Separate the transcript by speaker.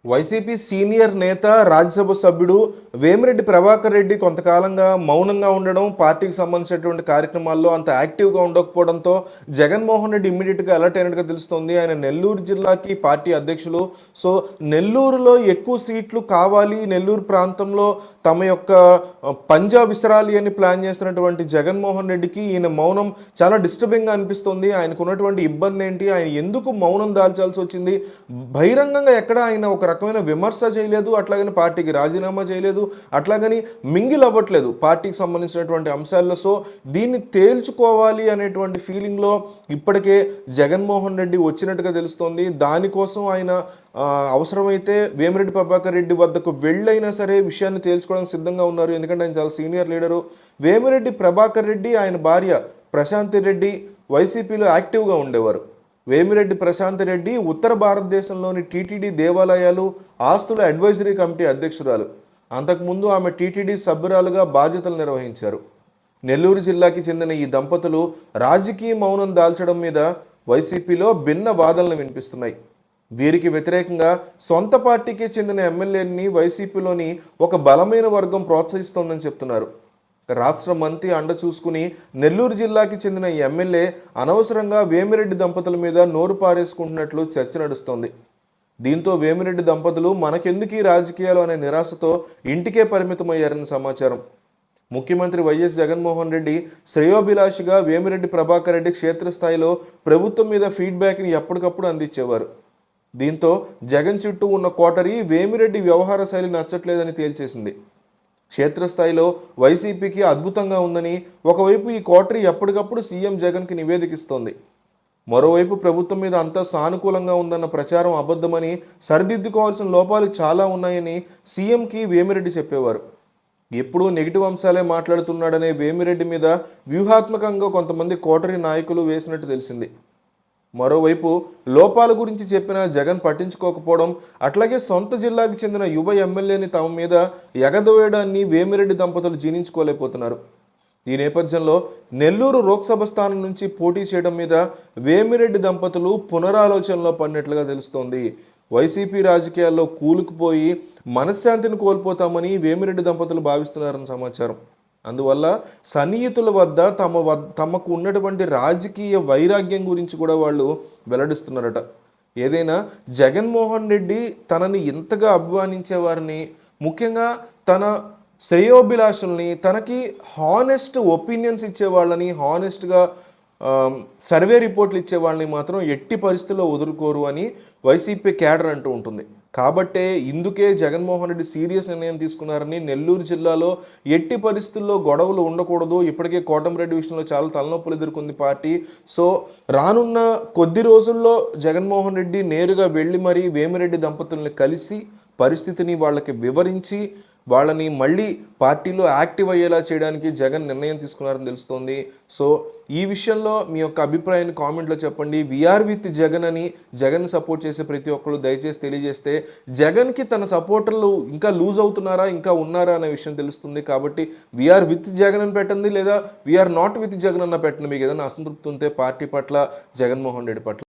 Speaker 1: YCP senior నేత రాజ్యసభ సభ్యుడు వేమిరెడ్డి ప్రభాకర్ రెడ్డి కొంతకాలంగా మౌనంగా ఉండడం, పార్టీకి సంబంధించినటువంటి కార్యక్రమాల్లో అంత యాక్టివ్గా ఉండకపోవడంతో జగన్మోహన్ రెడ్డి ఇమ్మీడియట్గా అలర్ట్ అయినట్టుగా తెలుస్తోంది. ఆయన నెల్లూరు జిల్లాకి పార్టీ అధ్యక్షులు. సో నెల్లూరులో ఎక్కువ సీట్లు కావాలి, నెల్లూరు ప్రాంతంలో తమ యొక్క పంజా విసరాలి అని ప్లాన్ చేస్తున్నటువంటి జగన్మోహన్ రెడ్డికి ఈయన మౌనం చాలా డిస్టర్బింగ్గా అనిపిస్తుంది. ఆయనకు ఉన్నటువంటి ఇబ్బంది ఏంటి, ఆయన ఎందుకు మౌనం దాల్చాల్సి వచ్చింది, బహిరంగంగా ఎక్కడ ఆయన ఒక రకమైన విమర్శ చేయలేదు, అట్లాగని పార్టీకి రాజీనామా చేయలేదు, అట్లాగని మింగిల్ అవ్వట్లేదు పార్టీకి సంబంధించినటువంటి అంశాల్లో. సో దీన్ని తేల్చుకోవాలి అనేటువంటి ఫీలింగ్లో ఇప్పటికే జగన్మోహన్ రెడ్డి వచ్చినట్టుగా తెలుస్తోంది. దానికోసం ఆయన అవసరమైతే వేమిరెడ్డి ప్రభాకర్ రెడ్డి వద్దకు వెళ్ళైనా సరే విషయాన్ని తేల్చుకోవడానికి సిద్ధంగా ఉన్నారు. ఎందుకంటే ఆయన చాలా సీనియర్ లీడరు. వేమిరెడ్డి ప్రభాకర్ రెడ్డి, ఆయన భార్య ప్రశాంతి రెడ్డి వైసీపీలో యాక్టివ్గా ఉండేవారు. వేమిరెడ్డి ప్రశాంత్ రెడ్డి ఉత్తర భారతదేశంలోని టీటీడీ దేవాలయాలు ఆస్తుల అడ్వైజరీ కమిటీ అధ్యక్షురాలు. అంతకుముందు ఆమె టీటీడీ సభ్యురాలుగా బాధ్యతలు నిర్వహించారు. నెల్లూరు జిల్లాకి చెందిన ఈ దంపతులు రాజకీయ మౌనం దాల్చడం మీద వైసీపీలో భిన్న వాదనలు వినిపిస్తున్నాయి. వీరికి వ్యతిరేకంగా సొంత పార్టీకి చెందిన ఎమ్మెల్యేని వైసీపీలోని ఒక బలమైన వర్గం ప్రోత్సహిస్తోందని చెప్తున్నారు. రాష్ట్ర మంత్రి అండ చూసుకుని నెల్లూరు జిల్లాకి చెందిన ఎమ్మెల్యే అనవసరంగా వేమిరెడ్డి దంపతుల మీద నోరు పారేసుకుంటున్నట్లు చర్చ నడుస్తోంది. దీంతో వేమిరెడ్డి దంపతులు మనకెందుకు ఈ రాజకీయాలు అనే నిరాశతో ఇంటికే పరిమితమయ్యారని సమాచారం. ముఖ్యమంత్రి వైఎస్ జగన్మోహన్ రెడ్డి శ్రేయోభిలాషిగా వేమిరెడ్డి ప్రభాకర్ రెడ్డి క్షేత్రస్థాయిలో ప్రభుత్వం మీద ఫీడ్బ్యాక్ని ఎప్పటికప్పుడు అందించేవారు. దీంతో జగన్ చుట్టూ ఉన్న కోటరీ వేమిరెడ్డి వ్యవహార శైలి నచ్చట్లేదని తేల్చేసింది. క్షేత్రస్థాయిలో వైసీపీకి అద్భుతంగా ఉందని ఒకవైపు ఈ కోటరీ ఎప్పటికప్పుడు సీఎం జగన్కి నివేదికిస్తోంది. మరోవైపు ప్రభుత్వం మీద అంతా సానుకూలంగా ఉందన్న ప్రచారం అబద్ధమని, సరిదిద్దుకోవాల్సిన లోపాలు చాలా ఉన్నాయని సీఎంకి వేమిరెడ్డి చెప్పేవారు. ఎప్పుడూ నెగిటివ్ అంశాలే మాట్లాడుతున్నాడనే వేమిరెడ్డి మీద వ్యూహాత్మకంగా కొంతమంది కోటరీ నాయకులు వేసినట్టు తెలిసింది. మరోవైపు లోపాల గురించి చెప్పిన జగన్ పట్టించుకోకపోవడం, అట్లాగే సొంత జిల్లాకి చెందిన యువ ఎమ్మెల్యేని తమ మీద ఎగదోయడాన్ని వేమిరెడ్డి దంపతులు జీర్ణించుకోలేకపోతున్నారు. ఈ నేపథ్యంలో నెల్లూరు లోక్సభ స్థానం నుంచి పోటీ చేయడం మీద వేమిరెడ్డి దంపతులు పునరాలోచనలో పడినట్లుగా తెలుస్తోంది. వైసీపీ రాజకీయాల్లో కూలుకుపోయి మనశ్శాంతిని కోల్పోతామని వేమిరెడ్డి దంపతులు భావిస్తున్నారని సమాచారం. అందువల్ల సన్నిహితుల వద్ద తమకు ఉన్నటువంటి రాజకీయ వైరాగ్యం గురించి కూడా వాళ్ళు వెల్లడిస్తున్నారట. ఏదైనా జగన్మోహన్ రెడ్డి తనని ఇంతగా అభిమానించే వారిని, ముఖ్యంగా తన శ్రేయోభిలాషుల్ని, తనకి హానెస్ట్ ఒపీనియన్స్ ఇచ్చేవాళ్ళని, హానెస్ట్గా సర్వే రిపోర్ట్లు ఇచ్చే వాళ్ళని మాత్రం ఎట్టి పరిస్థితుల్లో వదులుకోరు అని వైసీపీ క్యాడర్ అంటూ ఉంటుంది. కాబట్టే ఇందుకే జగన్మోహన్ రెడ్డి సీరియస్ నిర్ణయం తీసుకున్నారని, నెల్లూరు జిల్లాలో ఎట్టి పరిస్థితుల్లో గొడవలు ఉండకూడదు, ఇప్పటికే కోటమిరెడ్డి విషయంలో చాలా తలనొప్పులు ఎదుర్కొంది పార్టీ. సో రానున్న కొద్ది రోజుల్లో జగన్మోహన్ రెడ్డి నేరుగా వెళ్ళి మరీ వేమిరెడ్డి దంపతుల్ని కలిసి పరిస్థితిని వాళ్ళకి వివరించి వాళ్ళని మళ్ళీ పార్టీలో యాక్టివ్ అయ్యేలా చేయడానికి జగన్ నిర్ణయం తీసుకున్నారని తెలుస్తోంది. సో ఈ విషయంలో మీ యొక్క అభిప్రాయాన్ని కామెంట్లో చెప్పండి. వీఆర్ విత్ జగన్ అని జగన్ సపోర్ట్ చేసే ప్రతి ఒక్కరు దయచేసి తెలియజేస్తే జగన్కి తన సపోర్టర్లు ఇంకా లూజ్ అవుతున్నారా, ఇంకా ఉన్నారా అనే విషయం తెలుస్తుంది. కాబట్టి వీఆర్ విత్ జగన్ అని పెట్టండి, లేదా వీఆర్ నాట్ విత్ జగన్ అన్న పెట్టండి. మీకు ఏదైనా అసంతృప్తి ఉంటే పార్టీ పట్ల, జగన్మోహన్ రెడ్డి పట్ల.